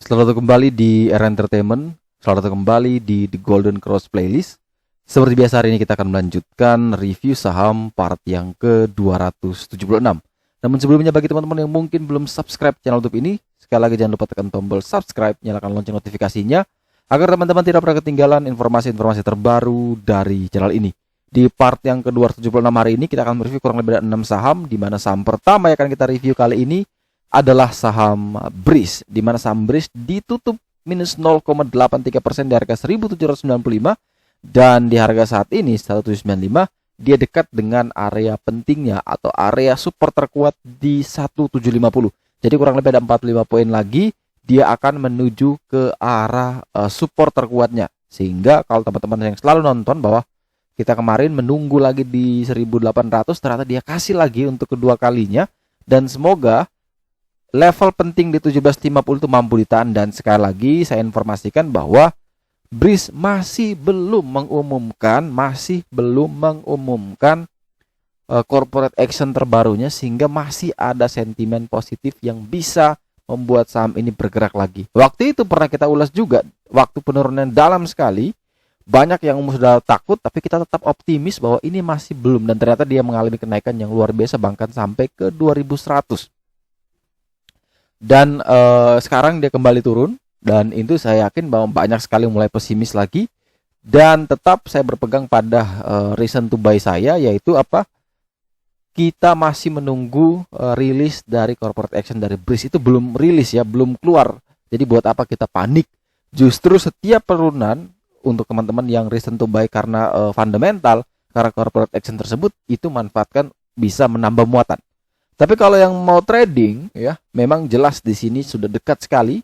Selamat datang kembali di Era Entertainment. Selamat datang kembali di The Golden Cross Playlist. Seperti biasa hari ini kita akan melanjutkan review saham part yang ke-276. Namun sebelumnya bagi teman-teman yang mungkin belum subscribe channel YouTube ini, sekali lagi jangan lupa tekan tombol subscribe, nyalakan lonceng notifikasinya agar teman-teman tidak pernah ketinggalan informasi-informasi terbaru dari channel ini. Di part yang ke-276 hari ini kita akan mereview kurang lebih ada 6 saham, di mana saham pertama yang akan kita review kali ini adalah saham Breeze, di mana saham Breeze ditutup minus 0,83% di harga 1.795 dan di harga saat ini 1.795 dia dekat dengan area pentingnya atau area support terkuat di 1.750. Jadi kurang lebih ada 45 poin lagi dia akan menuju ke arah support terkuatnya. Sehingga kalau teman-teman yang selalu nonton bahwa kita kemarin menunggu lagi di 1.800, ternyata dia kasih lagi untuk kedua kalinya dan semoga level penting di 1750 itu mampu ditahan. Dan sekali lagi saya informasikan bahwa Breeze masih belum mengumumkan corporate action terbarunya, sehingga masih ada sentimen positif yang bisa membuat saham ini bergerak lagi. Waktu itu pernah kita ulas juga, waktu penurunan dalam sekali, banyak yang sudah takut, tapi kita tetap optimis bahwa ini masih belum, dan ternyata dia mengalami kenaikan yang luar biasa bahkan sampai ke 2100. Dan sekarang dia kembali turun, dan itu saya yakin bahwa banyak sekali mulai pesimis lagi. Dan tetap saya berpegang pada reason to buy saya, yaitu apa? Kita masih menunggu rilis dari corporate action dari Breeze. Itu belum rilis ya, belum keluar. Jadi buat apa kita panik? Justru setiap penurunan untuk teman-teman yang reason to buy karena fundamental, karena corporate action tersebut, itu manfaatkan bisa menambah muatan. Tapi kalau yang mau trading ya, memang jelas di sini sudah dekat sekali.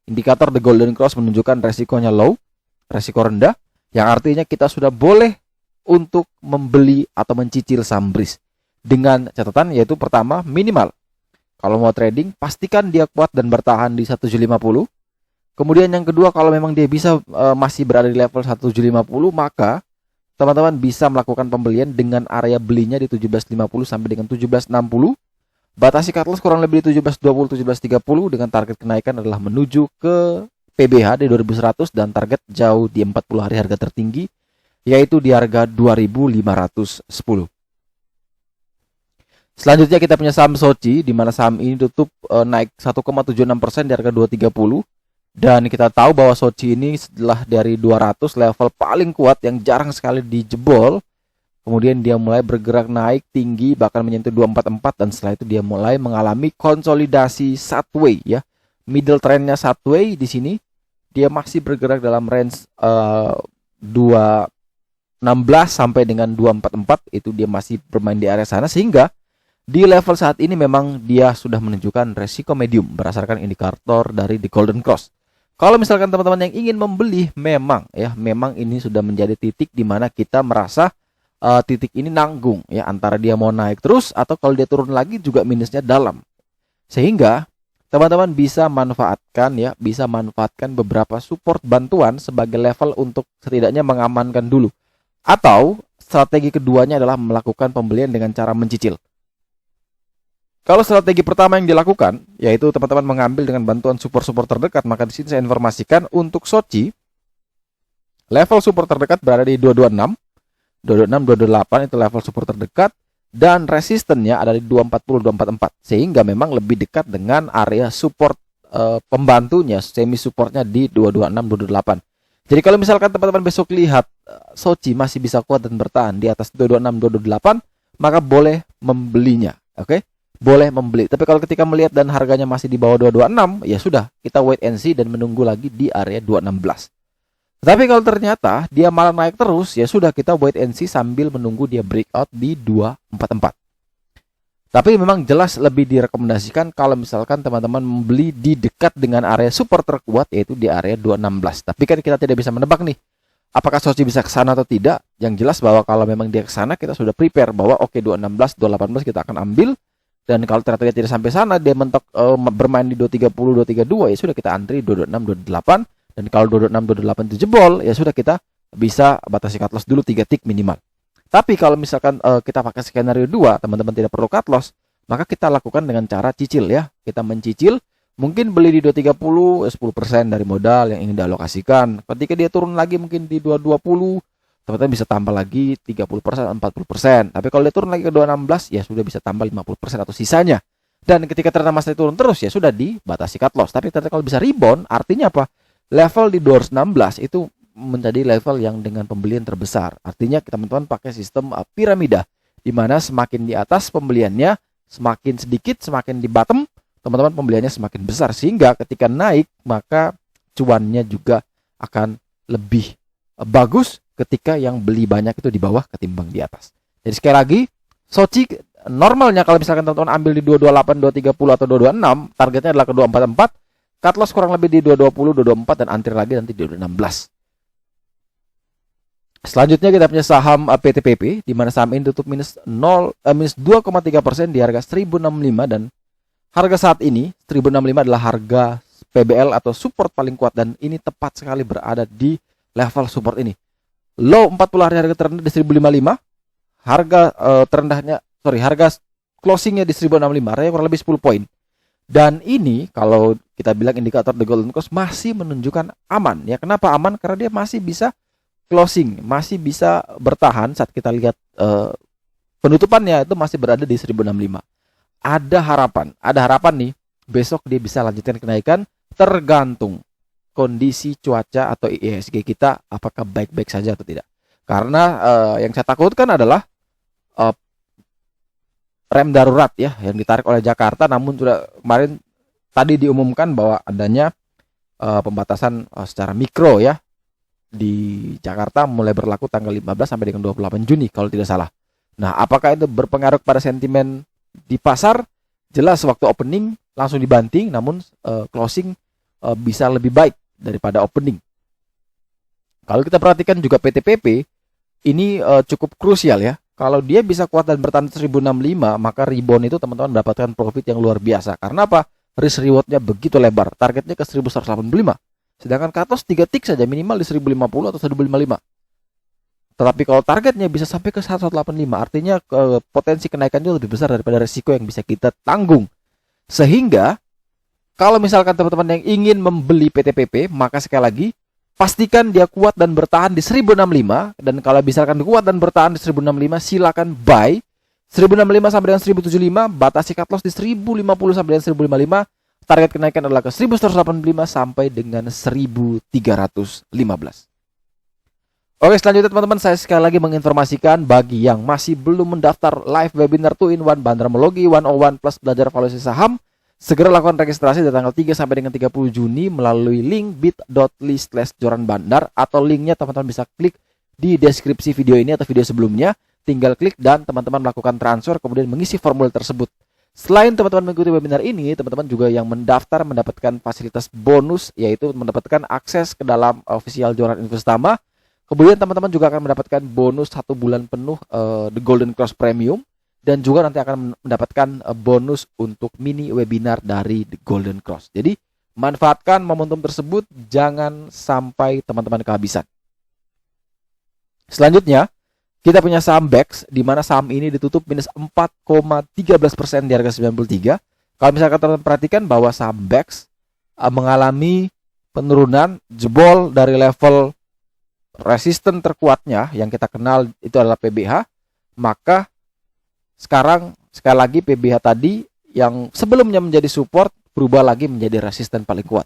Indikator The Golden Cross menunjukkan resikonya low, resiko rendah, yang artinya kita sudah boleh untuk membeli atau mencicil saham Breeze. Dengan catatan yaitu pertama, minimal kalau mau trading pastikan dia kuat dan bertahan di 1750. Kemudian yang kedua, kalau memang dia bisa masih berada di level 1750, maka teman-teman bisa melakukan pembelian dengan area belinya di 1750 sampai dengan 1760. Batasi cut loss kurang lebih di 1720, 1730 dengan target kenaikan adalah menuju ke PBH di 2100 dan target jauh di 40 hari harga tertinggi yaitu di harga 2510. Selanjutnya kita punya saham Soci, di mana saham ini tutup naik 1,76% di harga 230. Dan kita tahu bahwa Soci ini setelah dari 200 level paling kuat yang jarang sekali dijebol, kemudian dia mulai bergerak naik tinggi bahkan menyentuh 244, dan setelah itu dia mulai mengalami konsolidasi sideways ya. Middle trendnya sideways di sini dia masih bergerak dalam range 216 sampai dengan 244, itu dia masih bermain di area sana, sehingga di level saat ini memang dia sudah menunjukkan resiko medium berdasarkan indikator dari The Golden Cross. Kalau misalkan teman-teman yang ingin membeli, memang ini sudah menjadi titik di mana kita merasa titik ini nanggung ya, antara dia mau naik terus atau kalau dia turun lagi juga minusnya dalam. Sehingga teman-teman bisa manfaatkan beberapa support bantuan sebagai level untuk setidaknya mengamankan dulu. Atau strategi keduanya adalah melakukan pembelian dengan cara mencicil. Kalau strategi pertama yang dilakukan yaitu teman-teman mengambil dengan bantuan support terdekat, maka di sini saya informasikan untuk Soci level support terdekat berada di 226, 228 itu level support terdekat, dan resistennya ada di 240, 244, sehingga memang lebih dekat dengan area support pembantunya, semi supportnya di 226, 228. Jadi kalau misalkan teman-teman besok lihat Soci masih bisa kuat dan bertahan di atas 226, 228, maka boleh membelinya, oke? Boleh membeli. Tapi kalau ketika melihat dan harganya masih di bawah 226, ya sudah, kita wait and see dan menunggu lagi di area 216. Tapi kalau ternyata dia malah naik terus, ya sudah, kita wait and see sambil menunggu dia breakout di 244. Tapi memang jelas lebih direkomendasikan kalau misalkan teman-teman membeli di dekat dengan area support terkuat yaitu di area 216. Tapi kan kita tidak bisa menebak nih, apakah Soci bisa ke sana atau tidak. Yang jelas bahwa kalau memang dia ke sana, kita sudah prepare bahwa oke, 216, 218 kita akan ambil. Dan kalau ternyata dia tidak sampai sana, dia mentok bermain di 230, 232, ya sudah kita antri 226, 228. Dan kalau 226, 228 itu jebol, ya sudah kita bisa batasi cut loss dulu 3 tick minimal. Tapi kalau misalkan kita pakai skenario 2, teman-teman tidak perlu cut loss, maka kita lakukan dengan cara cicil ya. Kita mencicil Mungkin beli di 230, 10% dari modal yang ingin dialokasikan. Ketika dia turun lagi mungkin di 220, teman-teman bisa tambah lagi 30%, 40%. Tapi kalau dia turun lagi ke 216, ya sudah bisa tambah 50% atau sisanya. Dan ketika ternyata masih turun terus, ya sudah dibatasi cut loss. Tapi ternyata kalau bisa rebound, artinya apa? Level di 216 itu menjadi level yang dengan pembelian terbesar. Artinya teman-teman pakai sistem piramida, di mana semakin di atas pembeliannya, semakin sedikit, semakin di bottom, teman-teman pembeliannya semakin besar. Sehingga ketika naik, maka cuannya juga akan lebih bagus ketika yang beli banyak itu di bawah ketimbang di atas. Jadi sekali lagi, Soci normalnya kalau misalkan teman-teman ambil di 228, 230 atau 226, targetnya adalah ke 244, cut loss kurang lebih di 220, 224 dan antri lagi nanti di 216. Selanjutnya kita punya saham PTPP, di mana saham ini tutup minus 2,3% di harga 1065, dan harga saat ini 1065 adalah harga PBL atau support paling kuat, dan ini tepat sekali berada di level support ini. Low 40 hari harga terendah di 1055, harga harga closingnya di 1065, artinya kurang lebih 10 poin. Dan ini kalau kita bilang indikator The Golden Cross masih menunjukkan aman. Ya, kenapa aman? Karena dia masih bisa closing, masih bisa bertahan saat kita lihat penutupannya itu masih berada di 1065. Ada harapan nih besok dia bisa lanjutkan kenaikan, tergantung kondisi cuaca atau IHSG kita apakah baik-baik saja atau tidak. Karena yang saya takutkan adalah rem darurat ya yang ditarik oleh Jakarta, namun sudah kemarin tadi diumumkan bahwa adanya pembatasan secara mikro ya di Jakarta mulai berlaku tanggal 15 sampai dengan 28 Juni kalau tidak salah. Nah, apakah itu berpengaruh pada sentimen di pasar? Jelas waktu opening langsung dibanting, namun closing bisa lebih baik daripada opening. Kalau kita perhatikan juga PTPP ini cukup krusial ya. Kalau dia bisa kuat dan bertahan 1065, maka rebound itu teman-teman mendapatkan profit yang luar biasa. Karena apa? Risk rewardnya begitu lebar. Targetnya ke 1185. Sedangkan cut loss 3 tick saja minimal di 1050 atau 1055. Tetapi kalau targetnya bisa sampai ke 1185, artinya potensi kenaikannya lebih besar daripada risiko yang bisa kita tanggung. Sehingga kalau misalkan teman-teman yang ingin membeli PTPP, maka sekali lagi pastikan dia kuat dan bertahan di 1065. Dan kalau misalkan kuat dan bertahan di 1065, silakan buy 1065 sampai dengan 1075, batasi cut loss di 1050 sampai dengan 1055. Target kenaikan adalah ke 1185 sampai dengan 1315. Oke, selanjutnya teman-teman, saya sekali lagi menginformasikan bagi yang masih belum mendaftar live webinar 2-in-1 Bandarmologi 101 plus belajar valuasi saham, segera lakukan registrasi dari tanggal 3 sampai dengan 30 Juni melalui link bit.ly/joranbandar atau linknya teman-teman bisa klik di deskripsi video ini atau video sebelumnya. Tinggal klik dan teman-teman melakukan transfer kemudian mengisi formulir tersebut. Selain teman-teman mengikuti webinar ini, teman-teman juga yang mendaftar mendapatkan fasilitas bonus, yaitu mendapatkan akses ke dalam official Joran Investama. Kemudian teman-teman juga akan mendapatkan bonus 1 bulan penuh The Golden Cross Premium, dan juga nanti akan mendapatkan bonus untuk mini webinar dari The Golden Cross. Jadi manfaatkan momentum tersebut, jangan sampai teman-teman kehabisan. Selanjutnya kita punya saham BEX, di mana saham ini ditutup minus 4,13% di harga 93. Kalau misalkan teman-teman perhatikan bahwa saham BEX mengalami penurunan, jebol dari level resisten terkuatnya yang kita kenal itu adalah PBH, maka sekarang sekali lagi PBH tadi yang sebelumnya menjadi support berubah lagi menjadi resisten paling kuat.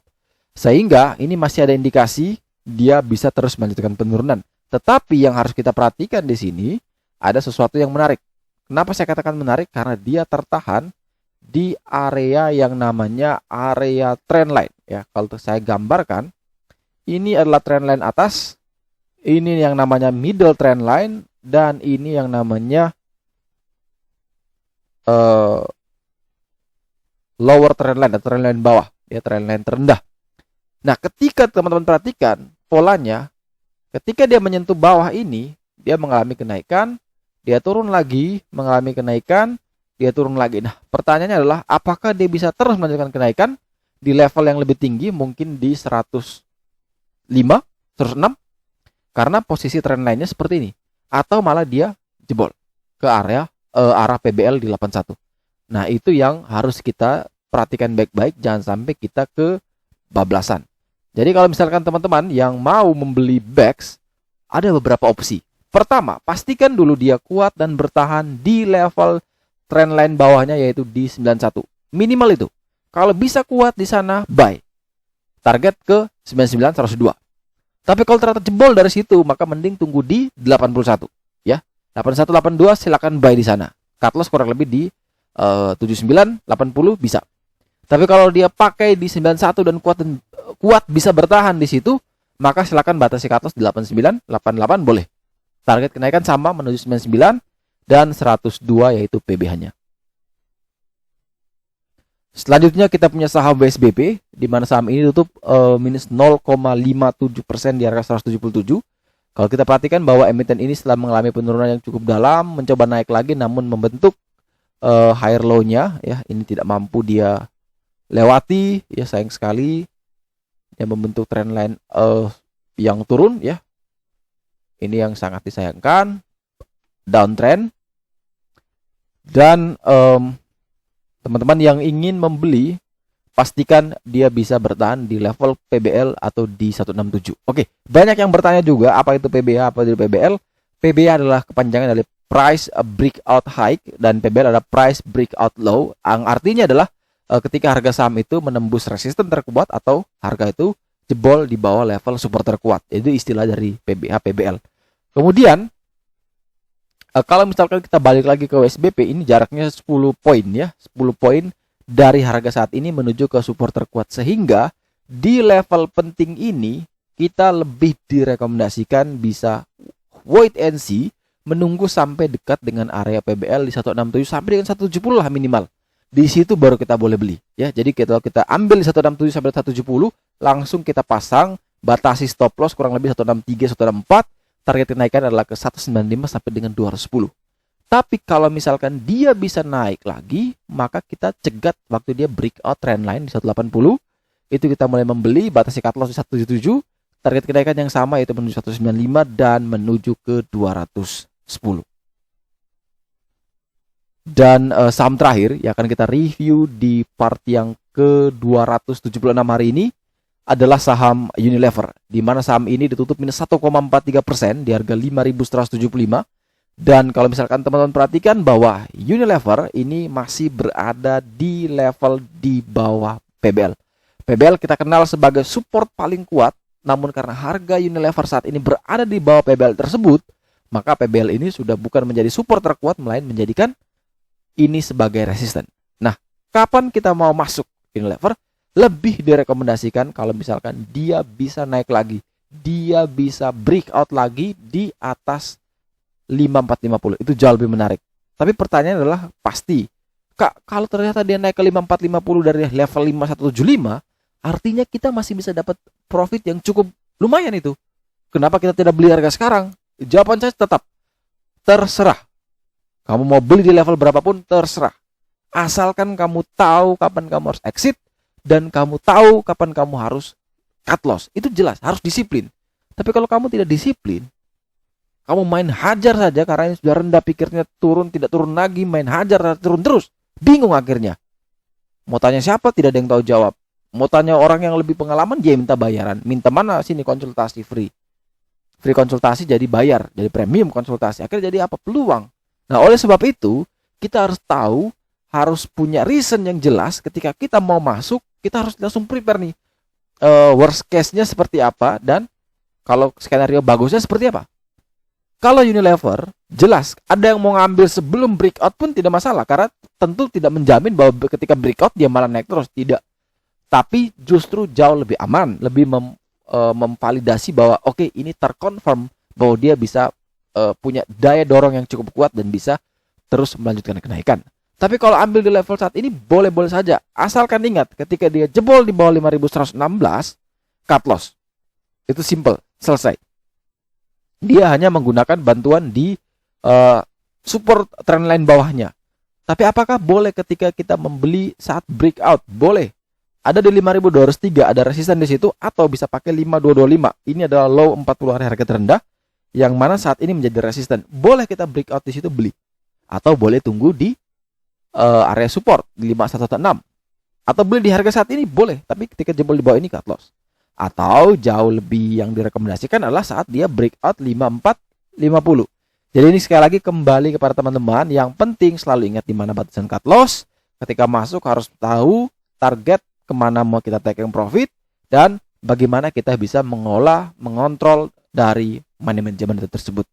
Sehingga ini masih ada indikasi dia bisa terus melanjutkan penurunan. Tetapi yang harus kita perhatikan di sini ada sesuatu yang menarik. Kenapa saya katakan menarik? Karena dia tertahan di area yang namanya area trendline. Ya, kalau saya gambarkan, ini adalah trendline atas, ini yang namanya middle trendline, dan ini yang namanya lower trendline atau trendline bawah, ya trendline terendah. Nah, ketika teman-teman perhatikan polanya, ketika dia menyentuh bawah ini, dia mengalami kenaikan, dia turun lagi, mengalami kenaikan, dia turun lagi. Nah, pertanyaannya adalah apakah dia bisa terus melanjutkan kenaikan di level yang lebih tinggi, mungkin di 105, 106, karena posisi trend lainnya seperti ini, atau malah dia jebol ke arah PBL di 81. Nah, itu yang harus kita perhatikan baik-baik, jangan sampai kita kebablasan. Jadi kalau misalkan teman-teman yang mau membeli BEX, ada beberapa opsi. Pertama, pastikan dulu dia kuat dan bertahan di level trendline bawahnya, yaitu di 91. Minimal itu. Kalau bisa kuat di sana, buy. Target ke 99, 102. Tapi kalau ternyata jebol dari situ, maka mending tunggu di 81. Ya, 81, 82 silakan buy di sana. Cut loss kurang lebih di 79, 80 bisa. Tapi kalau dia pakai di 91 dan kuat bisa bertahan di situ, maka silakan batasi cut loss di 89, 88 boleh. Target kenaikan sama menuju 99 dan 102 yaitu PBH-nya. Selanjutnya kita punya saham WSBP, di mana saham ini tutup minus 0,57% di harga 177. Kalau kita perhatikan bahwa emiten ini setelah mengalami penurunan yang cukup dalam, mencoba naik lagi namun membentuk higher low-nya, ya, ini tidak mampu dia lewati, ya, sayang sekali. Dia membentuk trendline yang turun, ya. Ini yang sangat disayangkan, downtrend. Dan teman-teman yang ingin membeli, pastikan dia bisa bertahan di level PBL atau di 167. Oke, banyak yang bertanya juga apa itu PBH, apa itu PBL. PBH adalah kepanjangan dari Price Breakout High dan PBL adalah Price Breakout Low. Yang artinya adalah ketika harga saham itu menembus resisten terkuat atau harga itu jebol di bawah level support terkuat. Itu istilah dari PBH, PBL. Kemudian kalau misalkan kita balik lagi ke WSBP, ini jaraknya 10 poin, ya, 10 poin dari harga saat ini menuju ke support terkuat, sehingga di level penting ini kita lebih direkomendasikan bisa wait and see, menunggu sampai dekat dengan area PBL di 167 sampai dengan 170 lah minimal. Di situ baru kita boleh beli, ya. Jadi kalau kita ambil di 167 sampai 170, langsung kita pasang, batasi stop loss kurang lebih 163, 164. Target kenaikan adalah ke 195 sampai dengan 210. Tapi kalau misalkan dia bisa naik lagi, maka kita cegat waktu dia breakout trendline di 180. Itu kita mulai membeli, batasi cut loss di 177. Target kenaikan yang sama yaitu menuju 195 dan menuju ke 210. Dan saham terakhir yang akan kita review di part yang ke-276 hari ini adalah saham Unilever, di mana saham ini ditutup minus 1,43% di harga 5.175. Dan kalau misalkan teman-teman perhatikan bahwa Unilever ini masih berada di level di bawah PBL. PBL kita kenal sebagai support paling kuat, namun karena harga Unilever saat ini berada di bawah PBL tersebut, maka PBL ini sudah bukan menjadi support terkuat, melainkan menjadikan ini sebagai resisten. Nah, kapan kita mau masuk Unilever? Lebih direkomendasikan kalau misalkan dia bisa naik lagi, dia bisa breakout lagi di atas 5450. Itu jauh lebih menarik. Tapi pertanyaan adalah pasti, Kak, kalau ternyata dia naik ke 5450 dari level 5175, artinya kita masih bisa dapat profit yang cukup lumayan itu. Kenapa kita tidak beli harga sekarang? Jawaban saya tetap terserah. Kamu mau beli di level berapapun terserah. Asalkan kamu tahu kapan kamu harus exit dan kamu tahu kapan kamu harus cut loss. Itu jelas, harus disiplin. Tapi kalau kamu tidak disiplin, kamu main hajar saja karena ini sudah rendah, pikirnya turun, tidak turun lagi, main hajar, turun terus. Bingung akhirnya. Mau tanya siapa, tidak ada yang tahu jawab. Mau tanya orang yang lebih pengalaman, dia minta bayaran. Minta mana sini konsultasi free. Free konsultasi jadi bayar, jadi premium konsultasi. Akhirnya jadi apa? Peluang. Nah, oleh sebab itu, kita harus tahu, harus punya reason yang jelas ketika kita mau masuk, kita harus langsung prepare nih. Worst case-nya seperti apa dan kalau skenario bagusnya seperti apa. Kalau Unilever, jelas ada yang mau ngambil sebelum breakout pun tidak masalah, karena tentu tidak menjamin bahwa ketika breakout dia malah naik terus, tidak. Tapi justru jauh lebih aman, lebih memvalidasi bahwa oke, ini terkonfirm bahwa dia bisa punya daya dorong yang cukup kuat dan bisa terus melanjutkan kenaikan. Tapi kalau ambil di level saat ini boleh-boleh saja, asalkan ingat ketika dia jebol di bawah 5116, cut loss. Itu simple, selesai. Dia hanya menggunakan bantuan di support trendline bawahnya. Tapi apakah boleh ketika kita membeli saat breakout? Boleh. Ada di 5203, ada resisten di situ, atau bisa pakai 5225. Ini adalah low 40 hari harga terendah yang mana saat ini menjadi resisten. Boleh kita breakout di situ beli, atau boleh tunggu di area support di 5116. Atau beli di harga saat ini boleh, tapi ketika jebol di bawah ini cut loss. Atau jauh lebih yang direkomendasikan adalah saat dia breakout 5450. Jadi ini sekali lagi kembali kepada teman-teman, yang penting selalu ingat di mana batasan cut loss. Ketika masuk harus tahu target kemana mau kita taking profit, dan bagaimana kita bisa mengolah, mengontrol dari money management tersebut.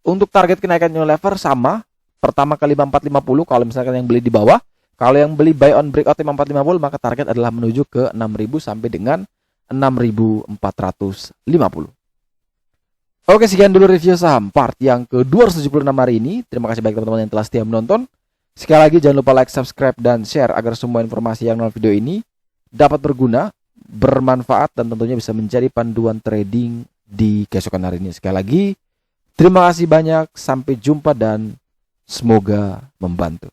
Untuk target kenaikan Unilever sama, pertama kali 5450 kalau misalkan yang beli di bawah. Kalau yang beli buy on breakout 5450, maka target adalah menuju ke 6000 sampai dengan 6450. Oke, sekian dulu review saham part yang ke-276 hari ini. Terima kasih banyak teman-teman yang telah setia menonton. Sekali lagi jangan lupa like, subscribe, dan share agar semua informasi yang dalam video ini dapat berguna, bermanfaat, dan tentunya bisa menjadi panduan trading di keesokan hari ini. Sekali lagi, terima kasih banyak, sampai jumpa dan semoga membantu.